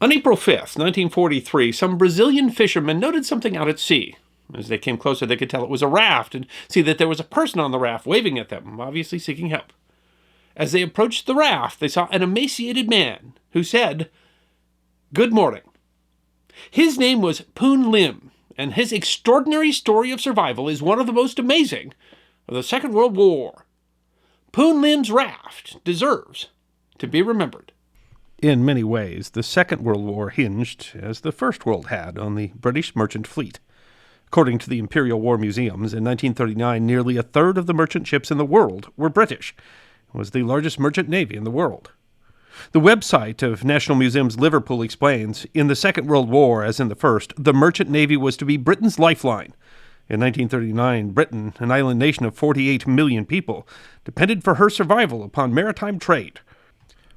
On April 5th, 1943, some Brazilian fishermen noted something out at sea. As they came closer, they could tell it was a raft and see that there was a person on the raft waving at them, obviously seeking help. As they approached the raft, they saw an emaciated man who said, "Good morning." His name was Poon Lim, and his extraordinary story of survival is one of the most amazing of the Second World War. Poon Lim's raft deserves to be remembered. In many ways, the Second World War hinged, as the First World had, on the British merchant fleet. According to the Imperial War Museums, in 1939, nearly a third of the merchant ships in the world were British. It was the largest merchant navy in the world. The website of National Museums Liverpool explains, in the Second World War, as in the First, the merchant navy was to be Britain's lifeline. In 1939, Britain, an island nation of 48 million people, depended for her survival upon maritime trade.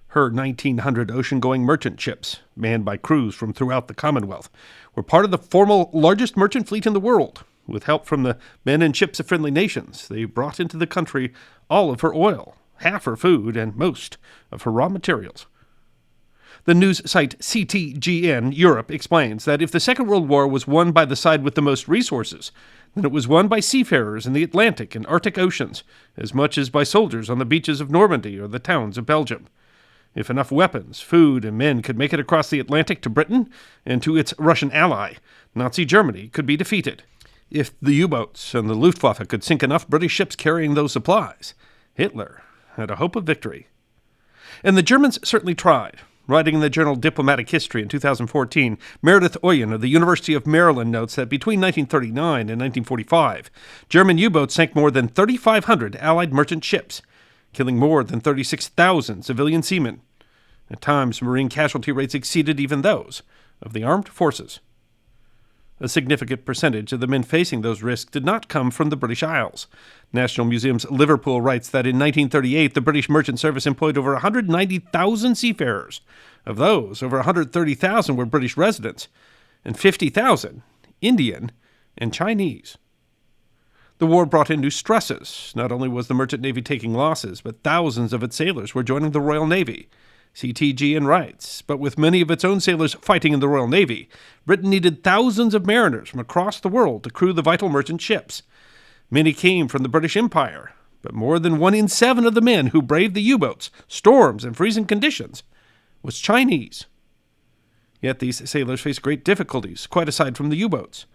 Her 1,900 ocean-going merchant ships, manned by crews from throughout the Commonwealth, were part of the formal largest merchant fleet in the world. With help from the men and ships of friendly nations, they brought into the country all of her oil, half her food, and most of her raw materials. The news site CTGN Europe explains that if the Second World War was won by the side with the most resources, then it was won by seafarers in the Atlantic and Arctic Oceans, as much as by soldiers on the beaches of Normandy or the towns of Belgium. If enough weapons, food, and men could make it across the Atlantic to Britain and to its Russian ally, Nazi Germany could be defeated. If the U-boats and the Luftwaffe could sink enough British ships carrying those supplies, Hitler had a hope of victory. And the Germans certainly tried. Writing in the journal Diplomatic History in 2014, Meredith Oyen of the University of Maryland notes that between 1939 and 1945, German U-boats sank more than 3,500 Allied merchant ships, killing more than 36,000 civilian seamen. At times, Marine casualty rates exceeded even those of the armed forces. A significant percentage of the men facing those risks did not come from the British Isles. National Museums Liverpool writes that in 1938, the British Merchant Service employed over 190,000 seafarers. Of those, over 130,000 were British residents, and 50,000 Indian and Chinese. The war brought in new stresses. Not only was the merchant navy taking losses, but thousands of its sailors were joining the Royal Navy. CTGN writes, but with many of its own sailors fighting in the Royal Navy, Britain needed thousands of mariners from across the world to crew the vital merchant ships. Many came from the British Empire, but more than 1 in 7 of the men who braved the U-boats, storms, and freezing conditions was Chinese. Yet these sailors faced great difficulties, quite aside from the U-boats.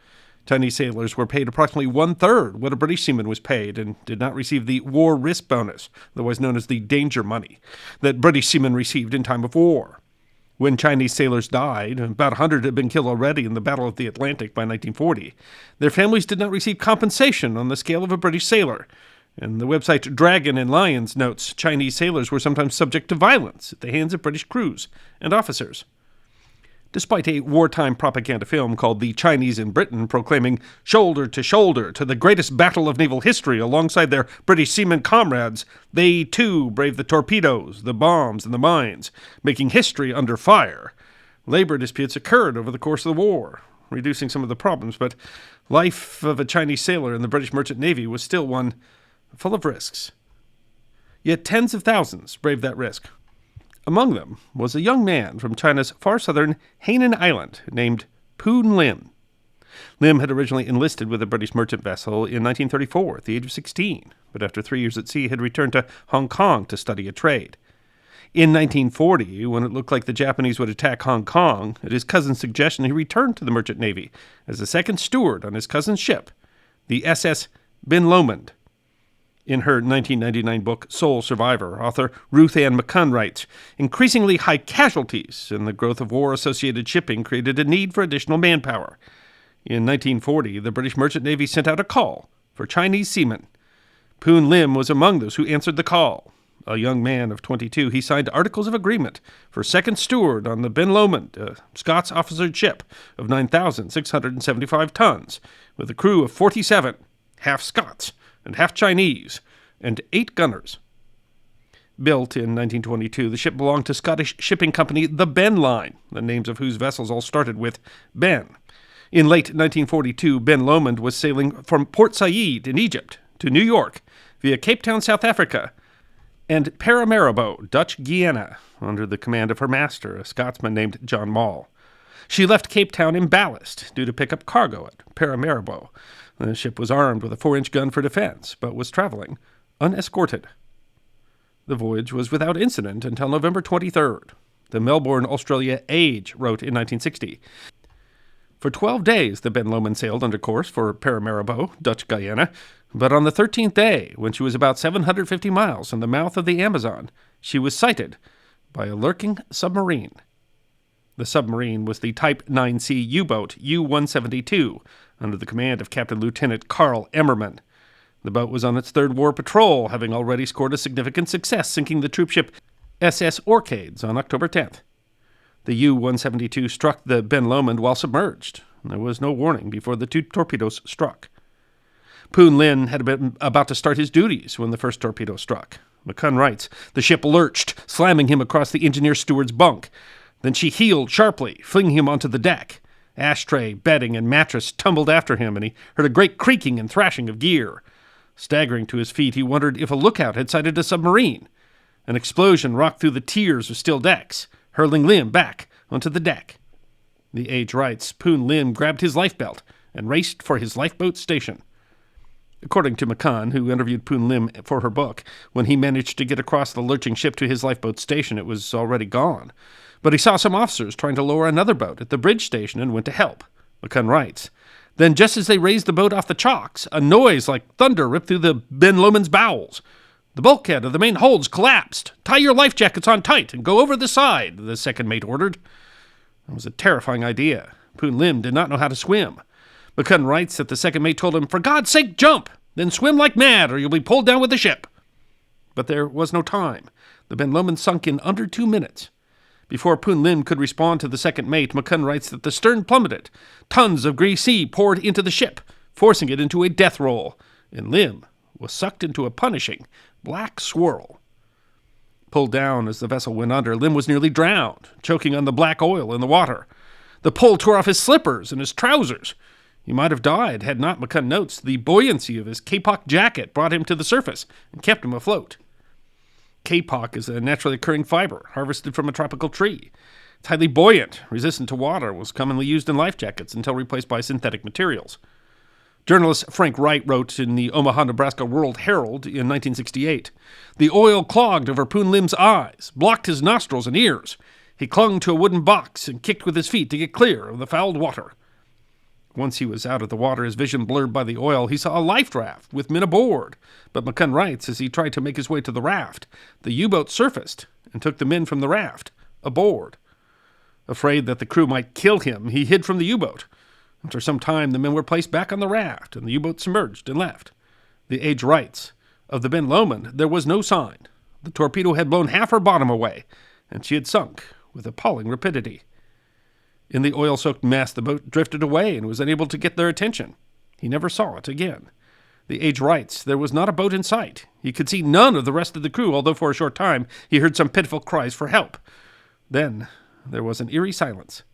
Chinese sailors were paid approximately 1/3 what a British seaman was paid and did not receive the war risk bonus, otherwise known as the danger money, that British seamen received in time of war. When Chinese sailors died, about 100 had been killed already in the Battle of the Atlantic by 1940, their families did not receive compensation on the scale of a British sailor. And the website Dragon and Lions notes Chinese sailors were sometimes subject to violence at the hands of British crews and officers. Despite a wartime propaganda film called The Chinese in Britain proclaiming shoulder to the greatest battle of naval history alongside their British seamen comrades, they too braved the torpedoes, the bombs, and the mines, making history under fire. Labor disputes occurred over the course of the war, reducing some of the problems, but life of a Chinese sailor in the British Merchant Navy was still one full of risks. Yet tens of thousands braved that risk. Among them was a young man from China's far southern Hainan Island named Poon Lim. Lim had originally enlisted with a British merchant vessel in 1934 at the age of 16, but after 3 years at sea had returned to Hong Kong to study a trade. In 1940, when it looked like the Japanese would attack Hong Kong, at his cousin's suggestion he returned to the merchant navy as a second steward on his cousin's ship, the SS Bin Lomond. In her 1999 book, Sole Survivor, author Ruth Ann McCunn writes, increasingly high casualties and the growth of war-associated shipping created a need for additional manpower. In 1940, the British Merchant Navy sent out a call for Chinese seamen. Poon Lim was among those who answered the call. A young man of 22, he signed articles of agreement for second steward on the Bin Lomond, a Scots officered ship of 9,675 tons, with a crew of 47, half Scots and half Chinese, and 8 gunners. Built in 1922, the ship belonged to Scottish shipping company the Ben Line, the names of whose vessels all started with Ben. In late 1942, Ben Lomond was sailing from Port Said in Egypt to New York via Cape Town, South Africa, and Paramaribo, Dutch Guiana, under the command of her master, a Scotsman named John Mall. She left Cape Town in ballast, due to pick up cargo at Paramaribo. The ship was armed with a 4-inch gun for defense, but was traveling unescorted. The voyage was without incident until November 23rd. The Melbourne, Australia Age wrote in 1960, "For 12 days the Ben Lomond sailed under course for Paramaribo, Dutch Guiana, but on the 13th day, when she was about 750 miles from the mouth of the Amazon, she was sighted by a lurking submarine." The submarine was the Type 9C U-boat U-172, under the command of Captain Lieutenant Carl Emmerman. The boat was on its third war patrol, having already scored a significant success sinking the troopship SS Orcades on October 10th. The U-172 struck the Ben Lomond while submerged. There was no warning before the 2 torpedoes struck. Poon Lim had been about to start his duties when the first torpedo struck. McCunn writes, "The ship lurched, slamming him across the engineer steward's bunk. Then she heeled sharply, flinging him onto the deck. Ashtray, bedding, and mattress tumbled after him, and he heard a great creaking and thrashing of gear. Staggering to his feet, he wondered if a lookout had sighted a submarine. An explosion rocked through the tiers of still decks, hurling Lim back onto the deck." The Age writes, Poon Lim grabbed his lifebelt and raced for his lifeboat station. According to McCunn, who interviewed Poon Lim for her book, when he managed to get across the lurching ship to his lifeboat station, it was already gone. But he saw some officers trying to lower another boat at the bridge station and went to help. McCunn writes, "Then just as they raised the boat off the chocks, a noise like thunder ripped through the Ben Lomond's bowels. The bulkhead of the main holds collapsed. 'Tie your life jackets on tight and go over the side,' the second mate ordered." It was a terrifying idea. Poon Lim did not know how to swim. McCunn writes that the second mate told him, "For God's sake, jump! Then swim like mad, or you'll be pulled down with the ship." But there was no time. The Ben Lomond sunk in under 2 minutes. Before Poon Lim could respond to the second mate, McCunn writes that the stern plummeted. Tons of grease sea poured into the ship, forcing it into a death roll, and Lim was sucked into a punishing black swirl. Pulled down as the vessel went under, Lim was nearly drowned, choking on the black oil in the water. The pull tore off his slippers and his trousers. He might have died had not, McCunn notes, the buoyancy of his Kpop jacket brought him to the surface and kept him afloat. Kpop is a naturally occurring fiber harvested from a tropical tree. It's highly buoyant, resistant to water, was commonly used in life jackets until replaced by synthetic materials. Journalist Frank Wright wrote in the Omaha, Nebraska World Herald in 1968, "The oil clogged over Poon Lim's eyes, blocked his nostrils and ears. He clung to a wooden box and kicked with his feet to get clear of the fouled water. Once he was out of the water, his vision blurred by the oil, he saw a life raft with men aboard. But McCunn writes, as he tried to make his way to the raft, the U-boat surfaced and took the men from the raft aboard. Afraid that the crew might kill him, he hid from the U-boat. After some time, the men were placed back on the raft, and the U-boat submerged and left." The Age writes, "Of the Ben Lomond, there was no sign. The torpedo had blown half her bottom away, and she had sunk with appalling rapidity. In the oil-soaked mess, the boat drifted away and was unable to get their attention. He never saw it again." The Age writes, "There was not a boat in sight. He could see none of the rest of the crew, although for a short time he heard some pitiful cries for help. Then there was an eerie silence."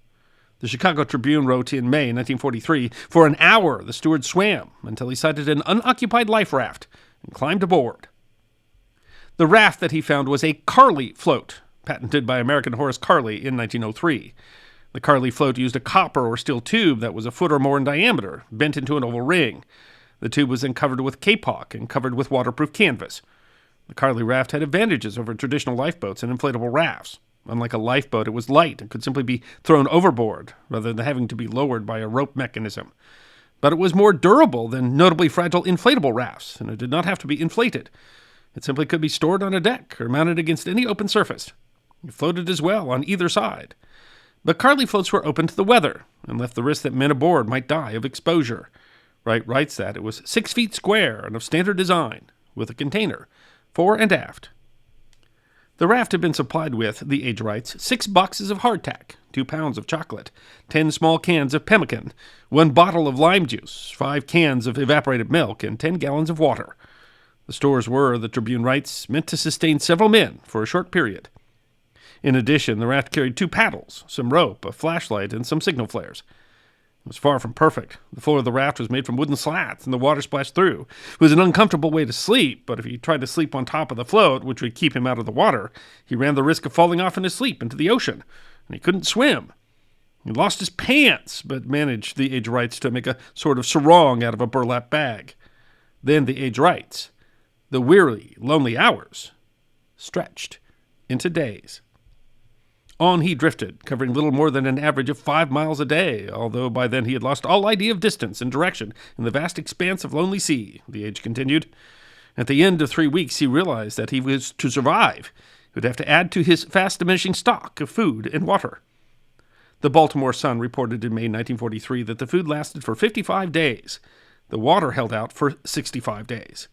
The Chicago Tribune wrote in May 1943, "For an hour the steward swam until he sighted an unoccupied life raft and climbed aboard." The raft that he found was a Carley float, patented by American Horace Carley in 1903. The Carley float used a copper or steel tube that was a foot or more in diameter, bent into an oval ring. The tube was then covered with Kpop and covered with waterproof canvas. The Carley raft had advantages over traditional lifeboats and inflatable rafts. Unlike a lifeboat, it was light and could simply be thrown overboard, rather than having to be lowered by a rope mechanism. But it was more durable than notably fragile inflatable rafts, and it did not have to be inflated. It simply could be stored on a deck or mounted against any open surface. It floated as well on either side. But Carley floats were open to the weather and left the risk that men aboard might die of exposure. Wright writes that it was 6 feet square and of standard design, with a container, fore and aft. The raft had been supplied with, the Age writes, 6 boxes of hardtack, 2 pounds of chocolate, 10 small cans of pemmican, 1 bottle of lime juice, 5 cans of evaporated milk, and 10 gallons of water. The stores were, the Tribune writes, meant to sustain several men for a short period. In addition, the raft carried 2 paddles, some rope, a flashlight, and some signal flares. It was far from perfect. The floor of the raft was made from wooden slats, and the water splashed through. It was an uncomfortable way to sleep, but if he tried to sleep on top of the float, which would keep him out of the water, he ran the risk of falling off in his sleep into the ocean, and he couldn't swim. He lost his pants, but managed, the age writes, to make a sort of sarong out of a burlap bag. Then, the age writes, the weary, lonely hours stretched into days. On he drifted, covering little more than an average of 5 miles a day, although by then he had lost all idea of distance and direction in the vast expanse of lonely sea, the age continued. At the end of 3 weeks, he realized that he was to survive. He would have to add to his fast-diminishing stock of food and water. The Baltimore Sun reported in May 1943 that the food lasted for 55 days. The water held out for 65 days.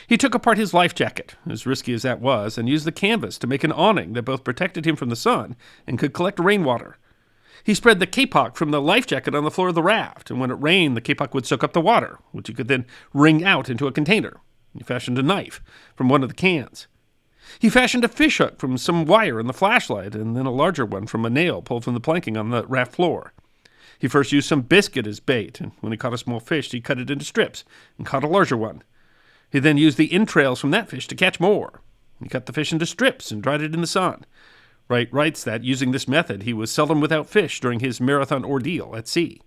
He took apart his life jacket, as risky as that was, and used the canvas to make an awning that both protected him from the sun and could collect rainwater. He spread the Kpop from the life jacket on the floor of the raft, and when it rained, the Kpop would soak up the water, which he could then wring out into a container. He fashioned a knife from one of the cans. He fashioned a fishhook from some wire in the flashlight, and then a larger one from a nail pulled from the planking on the raft floor. He first used some biscuit as bait, and when he caught a small fish, he cut it into strips and caught a larger one. He then used the entrails from that fish to catch more. He cut the fish into strips and dried it in the sun. Wright writes that, using this method, he was seldom without fish during his marathon ordeal at sea.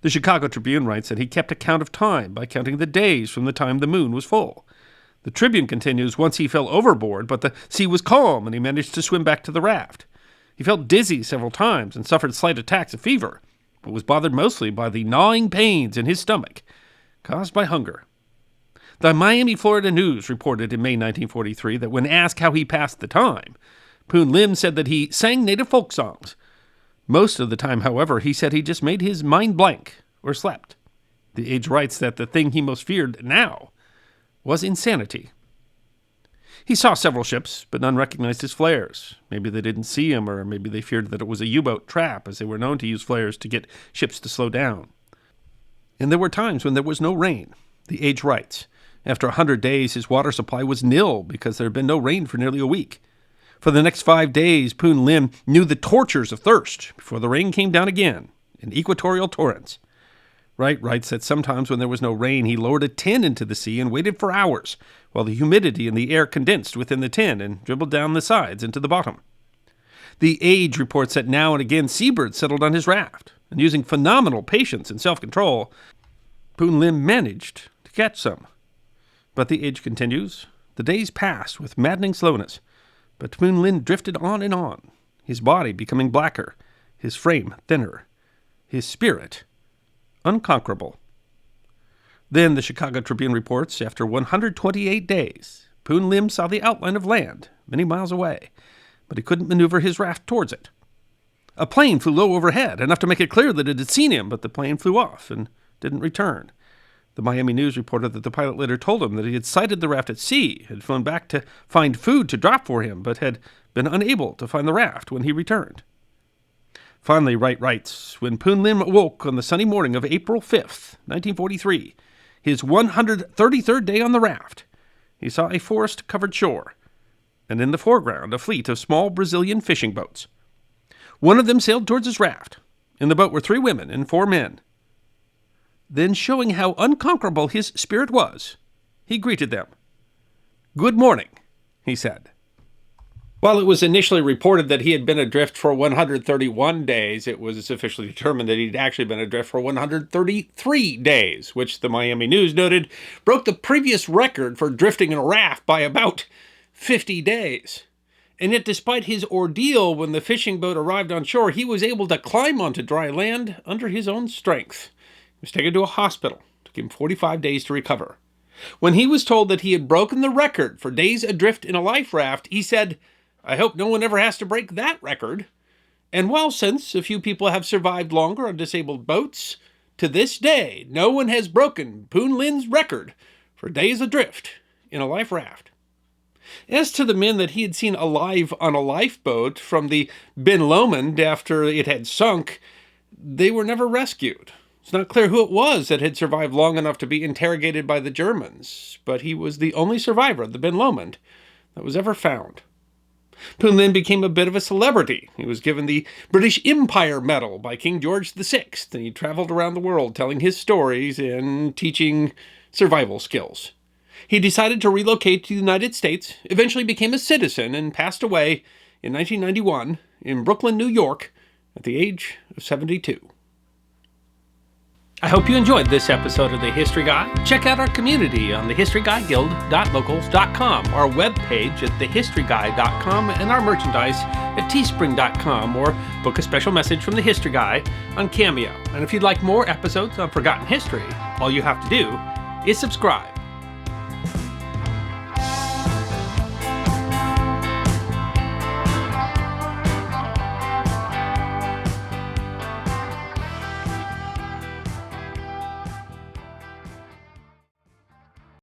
The Chicago Tribune writes that he kept account of time by counting the days from the time the moon was full. The Tribune continues, once he fell overboard, but the sea was calm and he managed to swim back to the raft. He felt dizzy several times and suffered slight attacks of fever, but was bothered mostly by the gnawing pains in his stomach, caused by hunger. The Miami, Florida News reported in May 1943 that when asked how he passed the time, Poon Lim said that he sang native folk songs. Most of the time, however, he said he just made his mind blank or slept. The Age writes that the thing he most feared now was insanity. He saw several ships, but none recognized his flares. Maybe they didn't see him, or maybe they feared that it was a U-boat trap, as they were known to use flares to get ships to slow down. And there were times when there was no rain. The Age writes, after 100 days, his water supply was nil because there had been no rain for nearly a week. For the next 5 days, Poon Lim knew the tortures of thirst before the rain came down again in equatorial torrents. Wright writes that sometimes when there was no rain, he lowered a tin into the sea and waited for hours while the humidity in the air condensed within the tin and dribbled down the sides into the bottom. The Age reports that now and again seabirds settled on his raft, and using phenomenal patience and self-control, Poon Lim managed to catch some. But the Age continues, the days passed with maddening slowness, but Poon Lim drifted on and on, his body becoming blacker, his frame thinner, his spirit unconquerable. Then the Chicago Tribune reports, after 128 days, Poon Lim saw the outline of land many miles away, but he couldn't maneuver his raft towards it. A plane flew low overhead, enough to make it clear that it had seen him, but the plane flew off and didn't return. The Miami News reported that the pilot later told him that he had sighted the raft at sea, had flown back to find food to drop for him, but had been unable to find the raft when he returned. Finally, Wright writes, when Poon Lim awoke on the sunny morning of April 5th, 1943, his 133rd day on the raft, he saw a forest-covered shore, and in the foreground a fleet of small Brazilian fishing boats. One of them sailed towards his raft. In the boat were 3 women and 4 men. Then, showing how unconquerable his spirit was, he greeted them. "Good morning," he said. While it was initially reported that he had been adrift for 131 days, it was officially determined that he'd actually been adrift for 133 days, which the Miami News noted broke the previous record for drifting in a raft by about 50 days. And yet, despite his ordeal when the fishing boat arrived on shore, he was able to climb onto dry land under his own strength. He was taken to a hospital. It took him 45 days to recover. When he was told that he had broken the record for days adrift in a life raft, he said, "I hope no one ever has to break that record." And while since a few people have survived longer on disabled boats, to this day, no one has broken Poon Lim's record for days adrift in a life raft. As to the men that he had seen alive on a lifeboat from the Ben Lomond after it had sunk, they were never rescued. It's not clear who it was that had survived long enough to be interrogated by the Germans, but he was the only survivor of the Ben Lomond that was ever found. Poon Lim became a bit of a celebrity. He was given the British Empire Medal by King George VI, and he traveled around the world telling his stories and teaching survival skills. He decided to relocate to the United States, eventually became a citizen, and passed away in 1991 in Brooklyn, New York, at the age of 72. I hope you enjoyed this episode of The History Guy. Check out our community on thehistoryguyguild.locals.com, our webpage at thehistoryguy.com, and our merchandise at teespring.com, or book a special message from The History Guy on Cameo. And if you'd like more episodes on Forgotten History, all you have to do is subscribe.